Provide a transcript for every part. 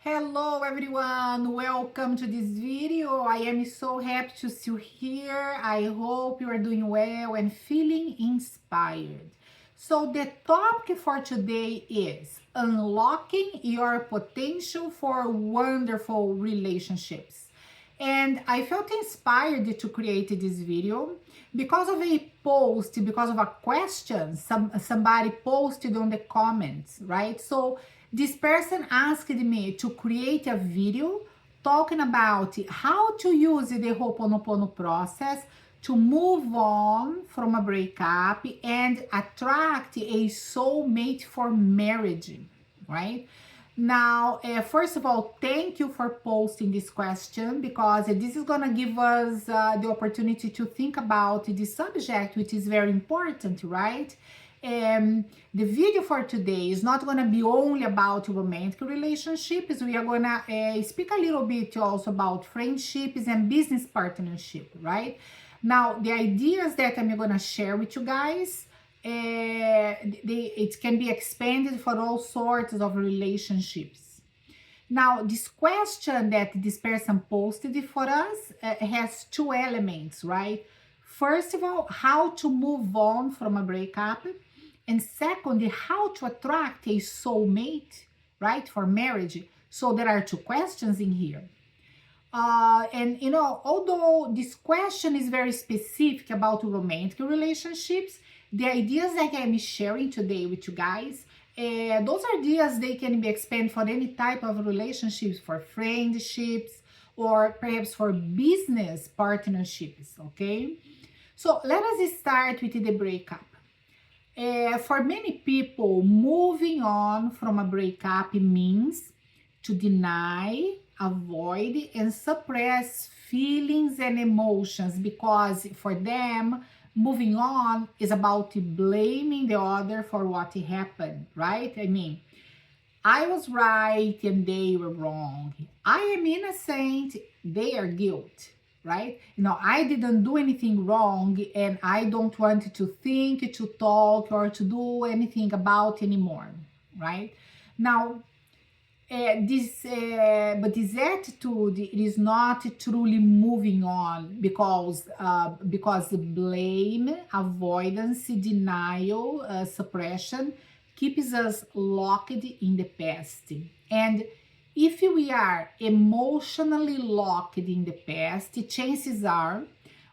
Hello everyone, welcome to this video. I am so happy to see you here. I hope you are doing well and feeling inspired. So the topic for today is unlocking your potential for wonderful relationships. And I felt inspired to create this video because of a post, because of a question somebody posted on the comments, right? So this person asked me to create a video talking about how to use the Ho'oponopono process to move on from a breakup and attract a soulmate for marriage, right? Now, first of all, thank you for posting this question because this is going to give us the opportunity to think about this subject, which is very important, right? The video for today is not going to be only about romantic relationships. We are going to speak a little bit also about friendships and business partnership, right? Now, the ideas that I'm going to share with you guys, it can be expanded for all sorts of relationships. Now, this question that this person posted for us has two elements, right? First of all, how to move on from a breakup. And secondly, how to attract a soulmate, right, for marriage. So there are two questions in here. And you know, although this question is very specific about romantic relationships, the ideas that I'm sharing today with you guys, those ideas, they can be expanded for any type of relationships, for friendships, or perhaps for business partnerships, okay? So let us start with the breakup. For many people, moving on from a breakup means to deny, avoid, and suppress feelings and emotions because for them, moving on is about blaming the other for what happened, right? I mean, I was right and they were wrong. I am innocent, they are guilty, right? You know, I didn't do anything wrong and I don't want to think, to talk, or to do anything about anymore, right? Now, this attitude is not truly moving on because blame, avoidance, denial, suppression keeps us locked in the past. And if we are emotionally locked in the past, chances are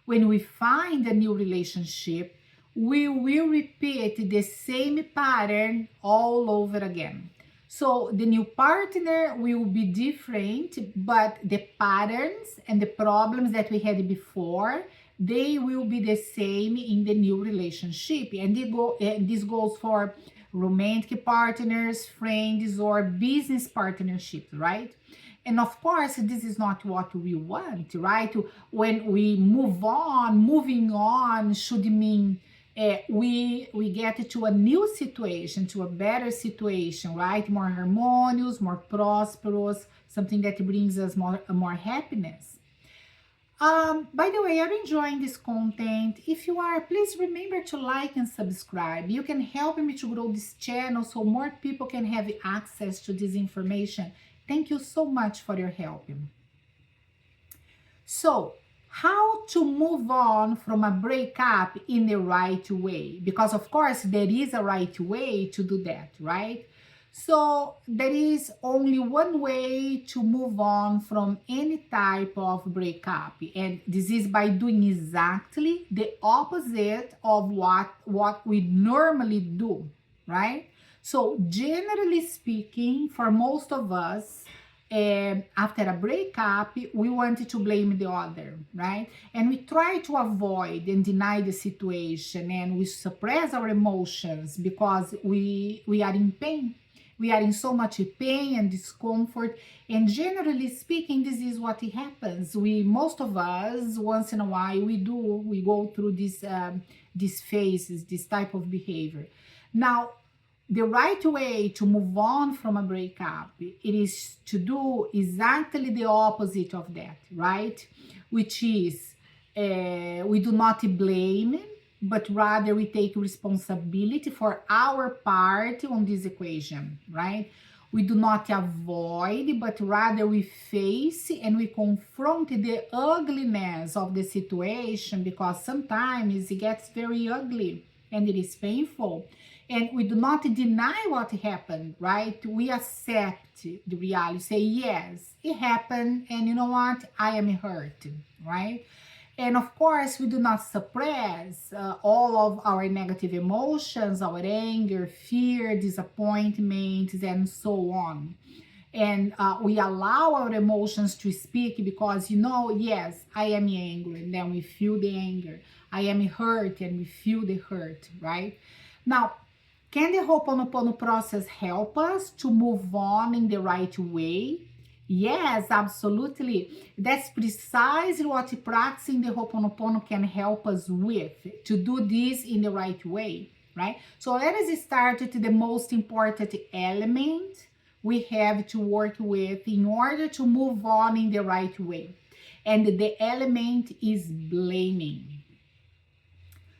when we find a new relationship, we will repeat the same pattern all over again. So the new partner will be different, but the patterns and the problems that we had before, they will be the same in the new relationship. And this goes for romantic partners, friends, or business partnerships, right? And of course, this is not what we want, right? When we move on, moving on should mean we get to a new situation, to a better situation, right? More harmonious, more prosperous, something that brings us more happiness. By the way, are you enjoying this content? If you are, please remember to like and subscribe. You can help me to grow this channel so more people can have access to this information. Thank you so much for your help. So, how to move on from a breakup in the right way? Because of course there is a right way to do that, right? So there is only one way to move on from any type of breakup, and this is by doing exactly the opposite of what we normally do, right? So generally speaking, for most of us, after a breakup, we want to blame the other, right? And we try to avoid and deny the situation, and we suppress our emotions because we are in pain. We are in so much pain and discomfort, and generally speaking, this is what happens. Most of us, once in a while, we go through these phases, this type of behavior. Now, the right way to move on from a breakup, it is to do exactly the opposite of that, right? Which is we do not blame, but rather we take responsibility for our part on this equation, right? We do not avoid, but rather we face and we confront the ugliness of the situation, because sometimes it gets very ugly and it is painful. And we do not deny what happened, right? We accept the reality, say, yes, it happened, and you know what? I am hurt, right? And of course, we do not suppress all of our negative emotions, our anger, fear, disappointment, and so on. And we allow our emotions to speak, because, yes, I am angry, and then we feel the anger. I am hurt, and we feel the hurt, right? Now, can the Ho'oponopono process help us to move on in the right way? Yes, absolutely. That's precisely what practicing the Ho'oponopono can help us with, to do this in the right way, right? So let us start with the most important element we have to work with in order to move on in the right way. And the element is blaming.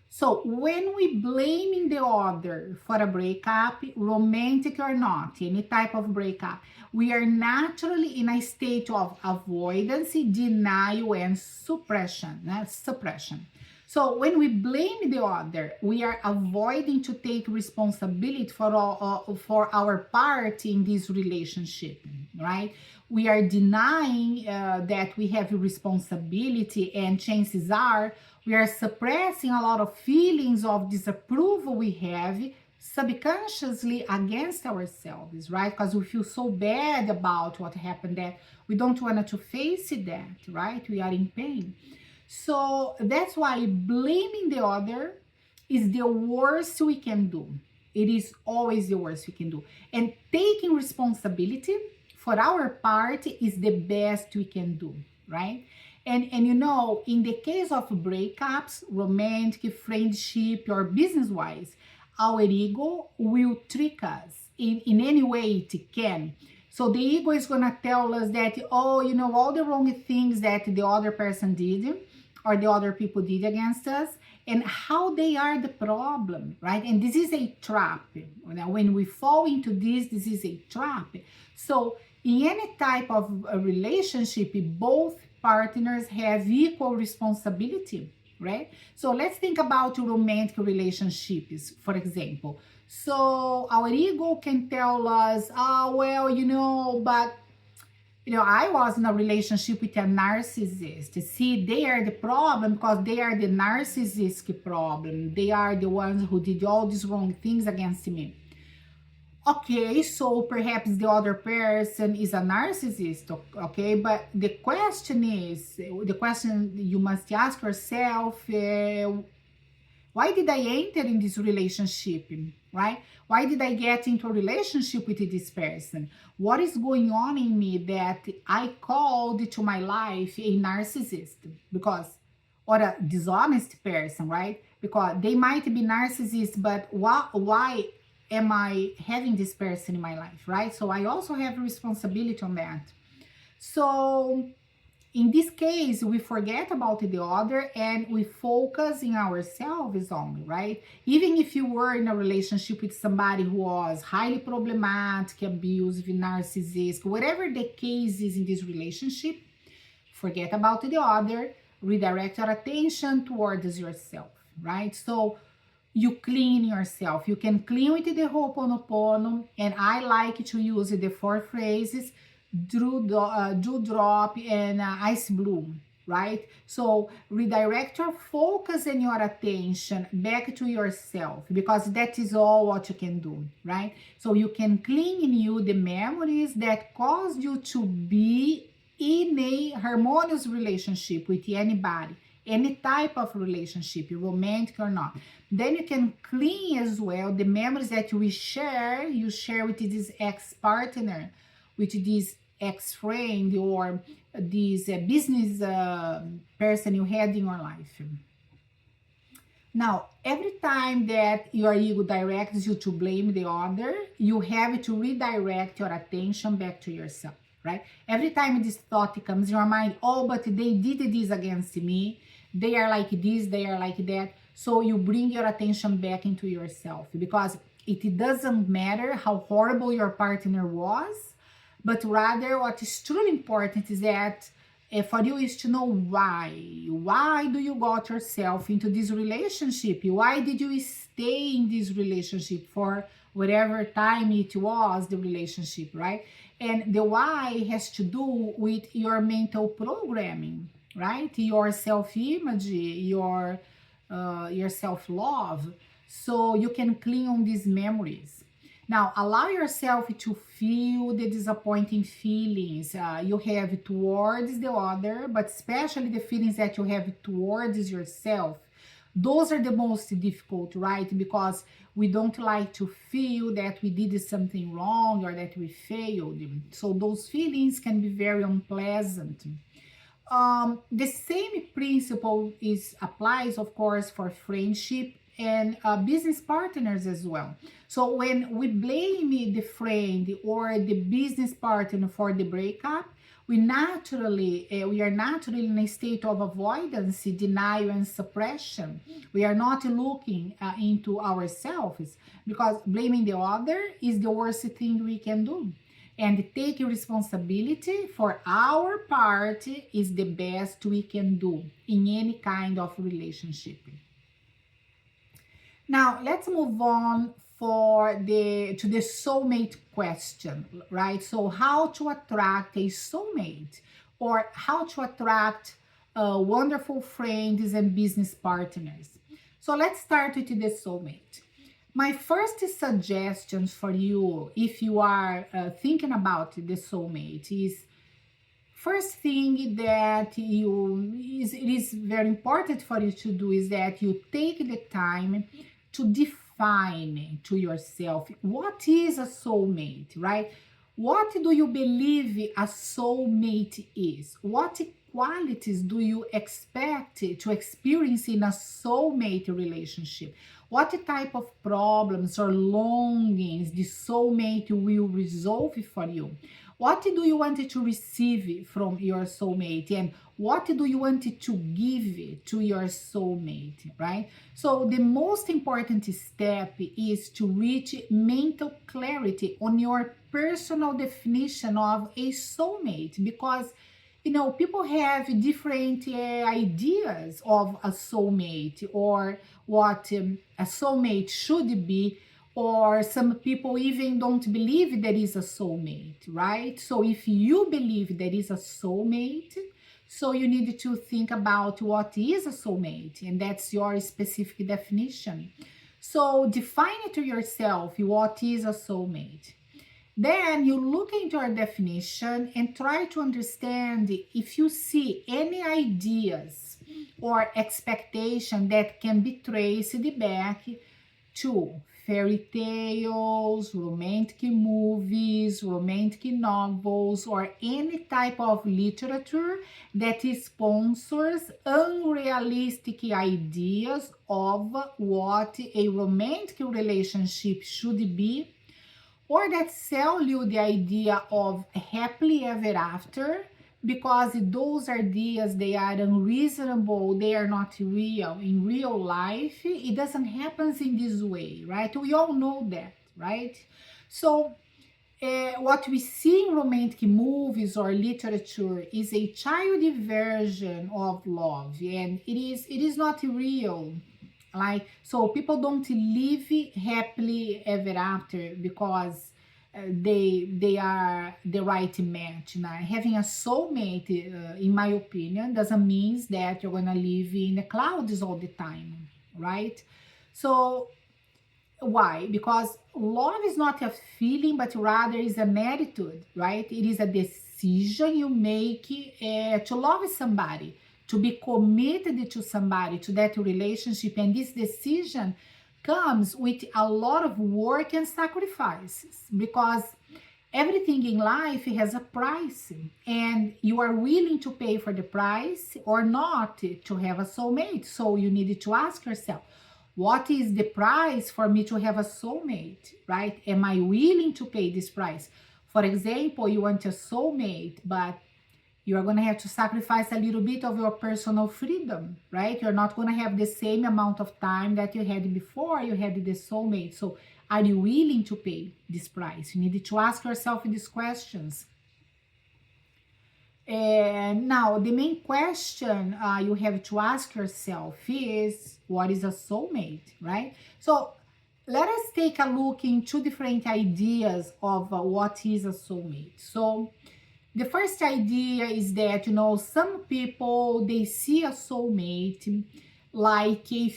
So when we blaming the other for a breakup, romantic or not, any type of breakup, we are naturally in a state of avoidance, denial, and suppression. Suppression. So when we blame the other, we are avoiding to take responsibility for our part in this relationship, right? We are denying that we have responsibility, and chances are we are suppressing a lot of feelings of disapproval we have subconsciously against ourselves, right? Because we feel so bad about what happened that we don't want to face that, right? We are in pain. So that's why blaming the other is the worst we can do. It is always the worst we can do. And taking responsibility for our part is the best we can do, right? And in the case of breakups, romantic, friendship, or business-wise, our ego will trick us in any way it can. So the ego is gonna tell us that, oh, all the wrong things that the other person did or the other people did against us, and how they are the problem, right? And this is a trap. When we fall into this is a trap. So in any type of a relationship, both partners have equal responsibility, right? So let's think about romantic relationships, for example. So our ego can tell us, oh, well, but I was in a relationship with a narcissist. See, they are the problem because they are the narcissistic problem. They are the ones who did all these wrong things against me. Okay, so perhaps the other person is a narcissist, okay? But the question you must ask yourself, why did I enter in this relationship, right? Why did I get into a relationship with this person? What is going on in me that I called to my life a narcissist? Or a dishonest person, right? Because they might be narcissists, but why am I having this person in my life, right? So I also have a responsibility on that. So in this case, we forget about the other and we focus in ourselves only, right? Even if you were in a relationship with somebody who was highly problematic, abusive, narcissistic, whatever the case is in this relationship, forget about the other, redirect your attention towards yourself, right? So you clean yourself. You can clean with the Ho'oponopono, and I like to use the 4 phrases: dewdrop and ice bloom, right? So redirect your focus and your attention back to yourself, because that is all what you can do, right? So you can clean in you the memories that caused you to be in a harmonious relationship with anybody, any type of relationship, romantic or not. Then you can clean as well the memories that you share with this ex-partner, with this ex-friend, or this business person you had in your life. Now, every time that your ego directs you to blame the other, you have to redirect your attention back to yourself, right? Every time this thought comes in your mind, oh, but they did this against me, they are like this, they are like that. So you bring your attention back into yourself, because It doesn't matter how horrible your partner was, but rather what is truly important is that for you is to know why. Why do you got yourself into this relationship? Why did you stay in this relationship for whatever time it was, the relationship, right? And the why has to do with your mental programming, right? Your self-image, your self-love, so you can clean on these memories. Now, allow yourself to feel the disappointing feelings you have towards the other, but especially the feelings that you have towards yourself. Those are the most difficult, right? Because we don't like to feel that we did something wrong or that we failed. So those feelings can be very unpleasant. The same principle is applies, of course, for friendship and business partners as well. So when we blame the friend or the business partner for the breakup, we are naturally in a state of avoidance, denial, and suppression. We are not looking into ourselves, because blaming the other is the worst thing we can do, and taking responsibility for our part is the best we can do in any kind of relationship. Now let's move on to the soulmate question, right? So how to attract a soulmate, or how to attract wonderful friends and business partners. So let's start with the soulmate. My first suggestions for you, if you are thinking about the soulmate, is first thing that it is very important for you to do is that you take the time to define to yourself what is a soulmate, right? What do you believe a soulmate is? What qualities do you expect to experience in a soulmate relationship? What type of problems or longings the soulmate will resolve for you? What do you want to receive from your soulmate, and what do you want to give to your soulmate, right? So the most important step is to reach mental clarity on your personal definition of a soulmate, because people have different ideas of a soulmate, or what a soulmate should be, or some people even don't believe there is a soulmate, right? So if you believe there is a soulmate, so you need to think about what is a soulmate, and that's your specific definition. So define it to yourself, what is a soulmate. Then you look into your definition and try to understand if you see any ideas or expectation that can be traced back to fairy tales, romantic movies, romantic novels, or any type of literature that sponsors unrealistic ideas of what a romantic relationship should be, or that sell you the idea of happily ever after, because those ideas, they are unreasonable, they are not real in real life. It doesn't happen in this way, right? We all know that, right? So what we see in romantic movies or literature is a childish version of love, and it is not real. Like, so people don't live happily ever after because they are the right match. Now, having a soulmate, in my opinion, doesn't mean that you're gonna live in the clouds all the time, right? So why? Because love is not a feeling, but rather is an attitude, right? It is a decision you make to love somebody, to be committed to somebody, to that relationship. And this decision comes with a lot of work and sacrifices, because everything in life has a price, and you are willing to pay for the price or not to have a soulmate. So you need to ask yourself, what is the price for me to have a soulmate, right? Am I willing to pay this price? For example, you want a soulmate, but you are going to have to sacrifice a little bit of your personal freedom, right? You're not going to have the same amount of time that you had before you had the soulmate. So Are you willing to pay this price? You need to ask yourself these questions. And now the main question you have to ask yourself is, what is a soulmate, right? So let us take a look in two different ideas of what is a soulmate. So the first idea is that, some people, they see a soulmate like a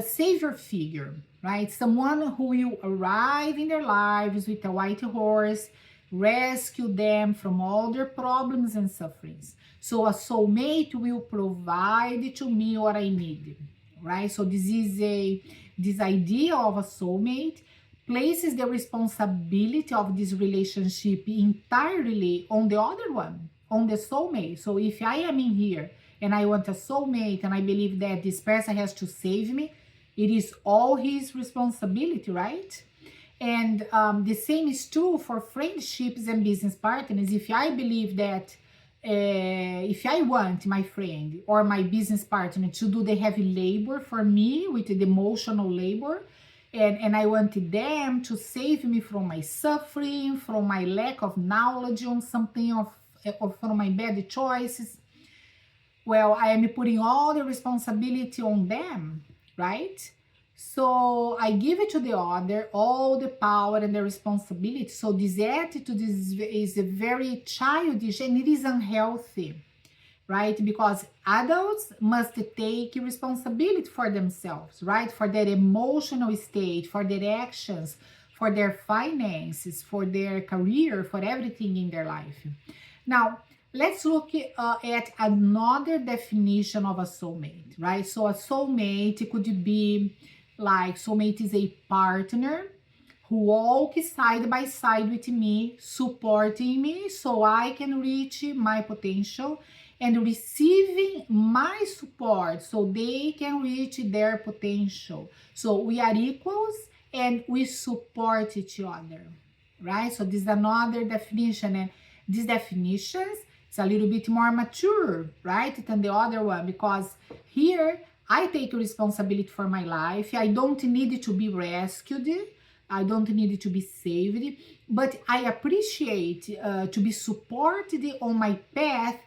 savior figure, right? Someone who will arrive in their lives with a white horse, rescue them from all their problems and sufferings. So a soulmate will provide to me what I need, right? So this idea of a soulmate places the responsibility of this relationship entirely on the other one, on the soulmate. So if I am in here and I want a soulmate and I believe that this person has to save me, it is all his responsibility, right? And the same is true for friendships and business partners. If I believe that if I want my friend or my business partner to do the heavy labor for me with the emotional labor, and I wanted them to save me from my suffering, from my lack of knowledge on something, from my bad choices, well, I am putting all the responsibility on them, right? So I give it to the other, all the power and the responsibility. So this attitude is very childish and it is unhealthy, right? Because adults must take responsibility for themselves, right? For their emotional state, for their actions, for their finances, for their career, for everything in their life. Now, let's look at another definition of a soulmate, right? So a soulmate could be like, soulmate is a partner who walks side by side with me, supporting me so I can reach my potential, and receiving my support so they can reach their potential. So we are equals and we support each other, right? So this is another definition, and these definitions is a little bit more mature, right, than the other one, because here I take responsibility for my life. I don't need to be rescued. I don't need to be saved, but I appreciate to be supported on my path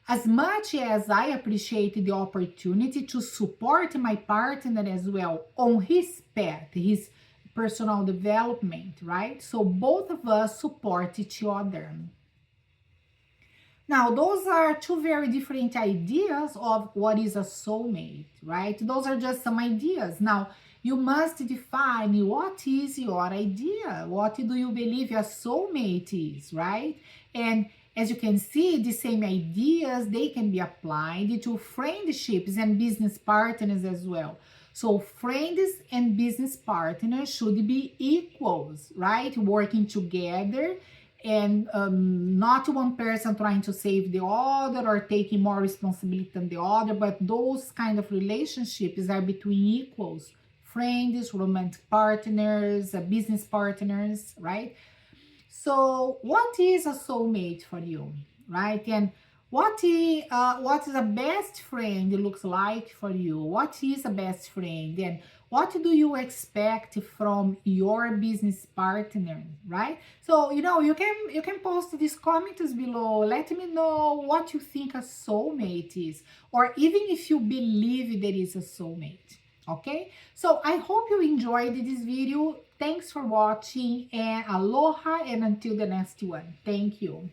as much as I appreciate the opportunity to support my partner as well on his path, his personal development, right? So both of us support each other. Now, those are two very different ideas of what is a soulmate, right? Those are just some ideas. Now, you must define what is your idea. What do you believe a soulmate is, right? And as you can see, the same ideas, they can be applied to friendships and business partners as well. So friends and business partners should be equals, right? Working together, and not one person trying to save the other or taking more responsibility than the other, but those kind of relationships are between equals, friends, romantic partners, business partners, right? So what is a soulmate for you, right? And what is a best friend looks like for you? What is a best friend? And what do you expect from your business partner, right? So, you can post these comments below. Let me know what you think a soulmate is, or even if you believe there is a soulmate. Okay, so I hope you enjoyed this video. Thanks for watching, and aloha, and until the next one. Thank you.